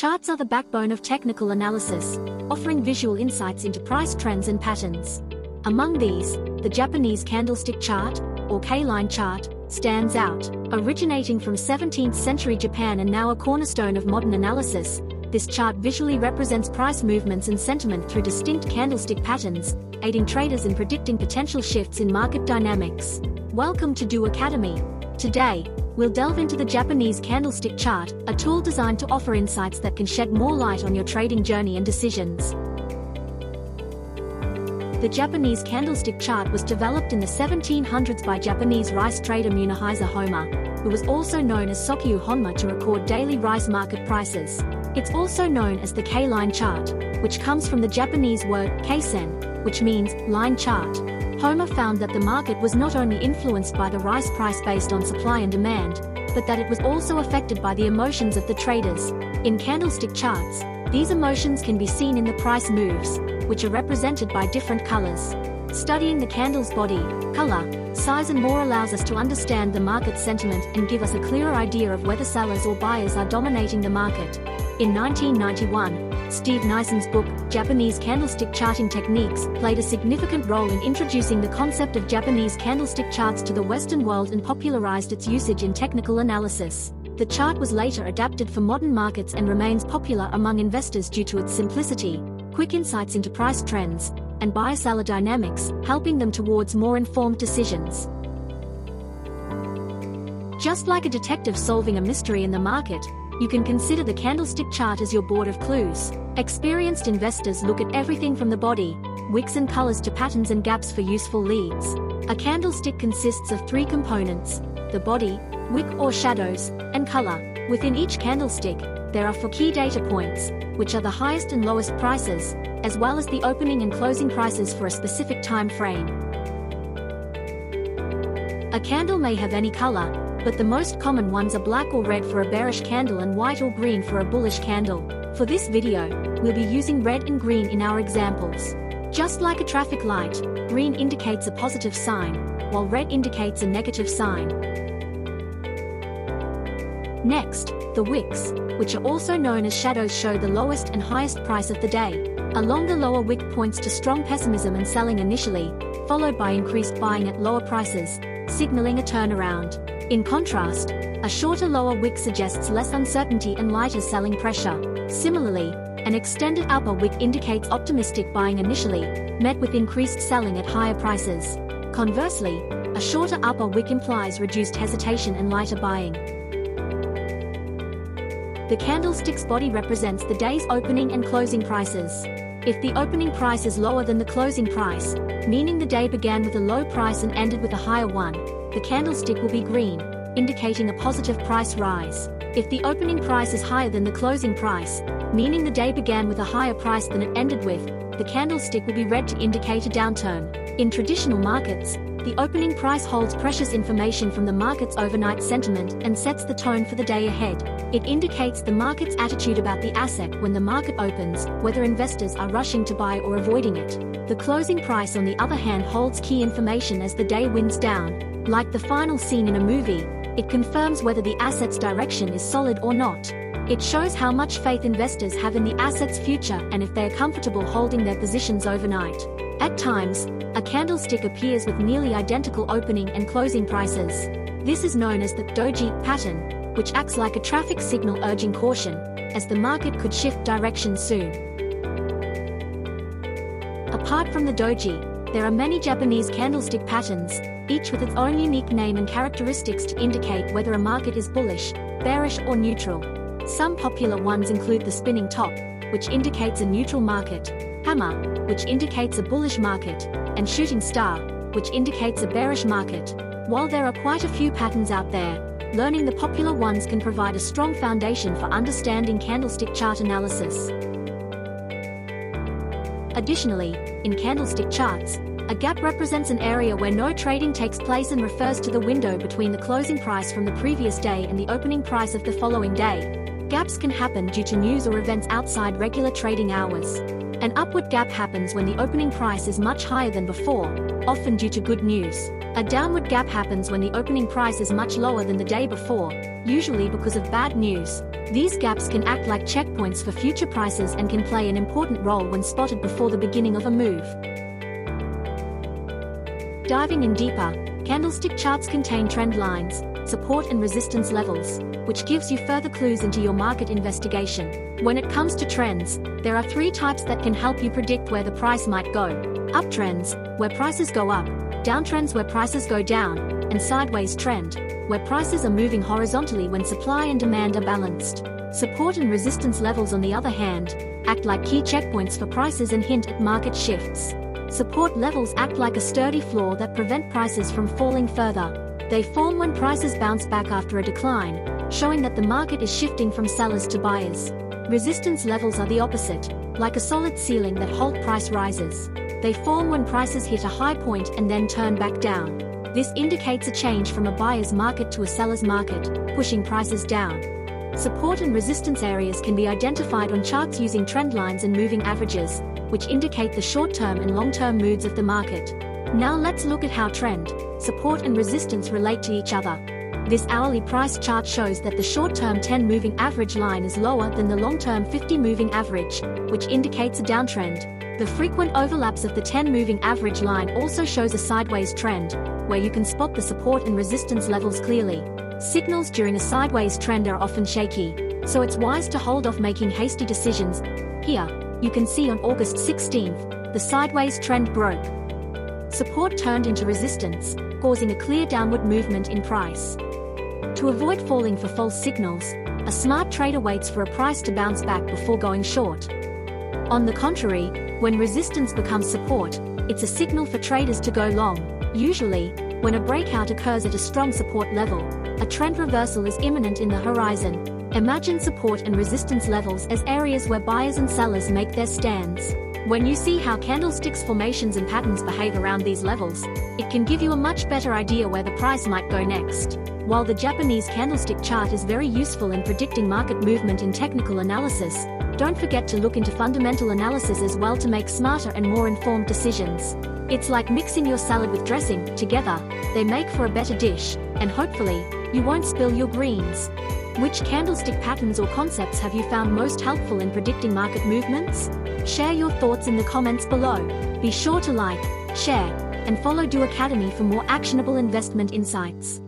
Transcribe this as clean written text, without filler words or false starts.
Charts are the backbone of technical analysis, offering visual insights into price trends and patterns. Among these, the Japanese Candlestick Chart, or K-line chart, stands out. Originating from 17th century Japan and now a cornerstone of modern analysis, this chart visually represents price movements and sentiment through distinct candlestick patterns, aiding traders in predicting potential shifts in market dynamics. Welcome to dooacademy. Today, we'll delve into the Japanese Candlestick Chart, a tool designed to offer insights that can shed more light on your trading journey and decisions. The Japanese Candlestick Chart was developed in the 1700s by Japanese rice trader Munehisa Honma, who was also known as Sokyu Honma, to record daily rice market prices. It's also known as the K-line chart, which comes from the Japanese word keisen, which means line chart. Honma found that the market was not only influenced by the rice price based on supply and demand, but that it was also affected by the emotions of the traders. In candlestick charts, these emotions can be seen in the price moves, which are represented by different colors. Studying the candle's body, color, size and more allows us to understand the market sentiment and give us a clearer idea of whether sellers or buyers are dominating the market. In 1991, Steve Nison's book, Japanese Candlestick Charting Techniques, played a significant role in introducing the concept of Japanese candlestick charts to the Western world and popularized its usage in technical analysis. The chart was later adapted for modern markets and remains popular among investors due to its simplicity, quick insights into price trends, and buyer-seller dynamics, helping them towards more informed decisions. Just like a detective solving a mystery in the market, you can consider the candlestick chart as your board of clues. Experienced investors look at everything from the body, wicks and colors to patterns and gaps for useful leads. A candlestick consists of three components: the body, wick or shadows, and color. Within each candlestick, there are 4 key data points, which are the highest and lowest prices, as well as the opening and closing prices for a specific time frame. A candle may have any color, but the most common ones are black or red for a bearish candle and white or green for a bullish candle. For this video, we'll be using red and green in our examples. Just like a traffic light, green indicates a positive sign, while red indicates a negative sign. Next, the wicks, which are also known as shadows, show the lowest and highest price of the day. A longer lower wick points to strong pessimism and selling initially, followed by increased buying at lower prices, signaling a turnaround. In contrast, a shorter lower wick suggests less uncertainty and lighter selling pressure. Similarly, an extended upper wick indicates optimistic buying initially, met with increased selling at higher prices. Conversely, a shorter upper wick implies reduced hesitation and lighter buying. The candlestick's body represents the day's opening and closing prices. If the opening price is lower than the closing price, meaning the day began with a low price and ended with a higher one, the candlestick will be green, indicating a positive price rise. If the opening price is higher than the closing price, meaning the day began with a higher price than it ended with, the candlestick will be red to indicate a downturn. In traditional markets, the opening price holds precious information from the market's overnight sentiment and sets the tone for the day ahead. It indicates the market's attitude about the asset when the market opens, whether investors are rushing to buy or avoiding it. The closing price, on the other hand, holds key information as the day winds down. Like the final scene in a movie, it confirms whether the asset's direction is solid or not. It shows how much faith investors have in the asset's future and if they are comfortable holding their positions overnight. At times, a candlestick appears with nearly identical opening and closing prices. This is known as the doji pattern, which acts like a traffic signal urging caution, as the market could shift direction soon. Apart from the doji, there are many Japanese candlestick patterns, each with its own unique name and characteristics to indicate whether a market is bullish, bearish or neutral. Some popular ones include the spinning top, which indicates a neutral market, hammer, which indicates a bullish market, and shooting star, which indicates a bearish market. While there are quite a few patterns out there, learning the popular ones can provide a strong foundation for understanding candlestick chart analysis. Additionally, in candlestick charts, a gap represents an area where no trading takes place and refers to the window between the closing price from the previous day and the opening price of the following day. Gaps can happen due to news or events outside regular trading hours. An upward gap happens when the opening price is much higher than before, often due to good news. A downward gap happens when the opening price is much lower than the day before, usually because of bad news. These gaps can act like checkpoints for future prices and can play an important role when spotted before the beginning of a move. Diving in deeper, candlestick charts contain trend lines, support and resistance levels, which gives you further clues into your market investigation. When it comes to trends, there are three types that can help you predict where the price might go. Uptrends, where prices go up, downtrends where prices go down, and sideways trend, where prices are moving horizontally when supply and demand are balanced. Support and resistance levels, on the other hand, act like key checkpoints for prices and hint at market shifts. Support levels act like a sturdy floor that prevent prices from falling further. They form when prices bounce back after a decline, showing that the market is shifting from sellers to buyers. Resistance levels are the opposite, like a solid ceiling that holds price rises. They form when prices hit a high point and then turn back down. This indicates a change from a buyer's market to a seller's market, pushing prices down. Support and resistance areas can be identified on charts using trend lines and moving averages, which indicate the short-term and long-term moods of the market. Now let's look at how trend, support and resistance relate to each other. This hourly price chart shows that the short-term 10 moving average line is lower than the long-term 50 moving average, which indicates a downtrend. The frequent overlaps of the 10 moving average line also shows a sideways trend, where you can spot the support and resistance levels clearly. Signals during a sideways trend are often shaky, so it's wise to hold off making hasty decisions. Here, you can see on August 16th, the sideways trend broke. Support turned into resistance, causing a clear downward movement in price. To avoid falling for false signals, a smart trader waits for a price to bounce back before going short. On the contrary, when resistance becomes support, it's a signal for traders to go long. Usually, when a breakout occurs at a strong support level, a trend reversal is imminent in the horizon. Imagine support and resistance levels as areas where buyers and sellers make their stands. When you see how candlesticks formations and patterns behave around these levels, it can give you a much better idea where the price might go next. While the Japanese Candlestick Chart is very useful in predicting market movement in technical analysis, don't forget to look into fundamental analysis as well to make smarter and more informed decisions. It's like mixing your salad with dressing. Together, they make for a better dish, and hopefully, you won't spill your greens. Which candlestick patterns or concepts have you found most helpful in predicting market movements? Share your thoughts in the comments below. Be sure to like, share, and follow dooacademy for more actionable investment insights.